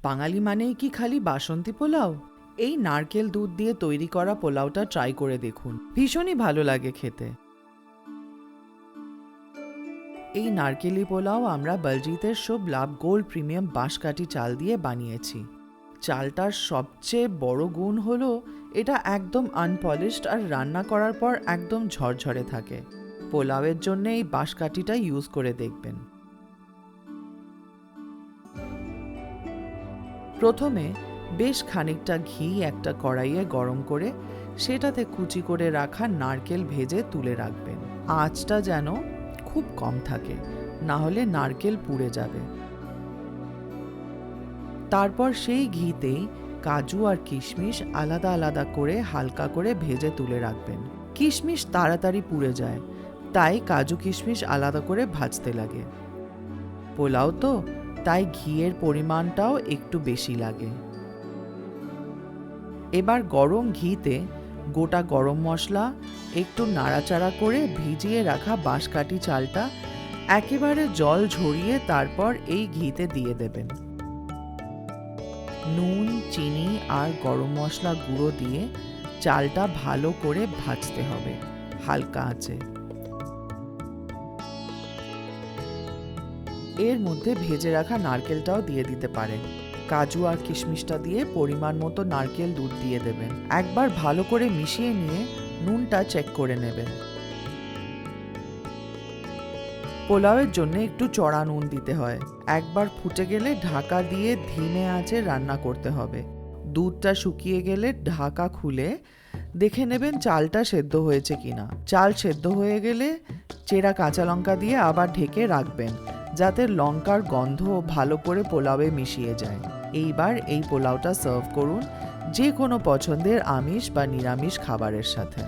বাঙালি মানেই কি খালি বাসন্তী পোলাও? এই নারকেল দুধ দিয়ে তৈরি করা পোলাওটা ট্রাই করে দেখুন, ভীষণই ভালো লাগে খেতে। এই নারকেলি পোলাও আমরা বলজিতের শুভ লাভ গোল্ড প্রিমিয়াম বাঁশকাঠি চাল দিয়ে বানিয়েছি। চালটার সবচেয়ে বড় গুণ হলো এটা একদম আনপলিশড আর রান্না করার পর একদম ঝরঝরে থাকে। পোলাওয়ের জন্য এই বাঁশকাঠিটা ইউজ করে দেখবেন। প্রথমে বেশ খানিকটা ঘি একটা কড়াইয়ে গরম করে সেটাতে কুচি করে রাখা নারকেল ভেজে তুলে রাখবেন। আঁচটা যেন খুব কম থাকে, না হলে নারকেল পুড়ে যাবে। তারপর সেই ঘিতেই কাজু আর কিশমিশ আলাদা আলাদা করে হালকা করে ভেজে তুলে রাখবেন। কিশমিশ তাড়াতাড়ি পুড়ে যায়, তাই কাজু কিশমিশ আলাদা করে ভাজতে লাগে। পোলাও তো, তাই ঘিয়ের পরিমাণটাও একটু বেশি লাগে। এবার গরম ঘিতে গোটা গরম মশলা, একটু নাড়াচাড়া করে ভিজিয়ে রাখা বাঁশকাঠি চালটা একেবারে জল ঝরিয়ে তারপর এই ঘিতে দিয়ে দেবেন। নুন, চিনি আর গরম মশলা গুঁড়ো দিয়ে চালটা ভালো করে ভাজতে হবে হালকা আঁচে। এর মধ্যে ভেজে রাখা নারকেলটাও দিয়ে দিতে পারেন। কাজু আর কিশমিশটা দিয়ে পরিমাণ মতো নারকেল দুধ দিয়ে দেবেন। একবার ভালো করে মিশিয়ে নিয়ে নুনটা চেক করে নেবেন। পোলাওয়ের জন্য একটু চড়া নুন দিতে হয়। একবার ফুটে গেলে ঢাকা দিয়ে ধীমে আঁচে রান্না করতে হবে। দুধটা শুকিয়ে গেলে ঢাকা খুলে দেখে নেবেন চালটা সেদ্ধ হয়েছে কিনা। চাল সেদ্ধ হয়ে গেলে চেরা কাঁচা লঙ্কা দিয়ে আবার ঢেকে রাখবেন, যাতে লঙ্কার গন্ধ ভালো করে পোলাওয়ে মিশিয়ে যায়। এইবার এই পোলাওটা সার্ভ করুন যে কোনো পছন্দের আমিষ বা নিরামিষ খাবারের সাথে।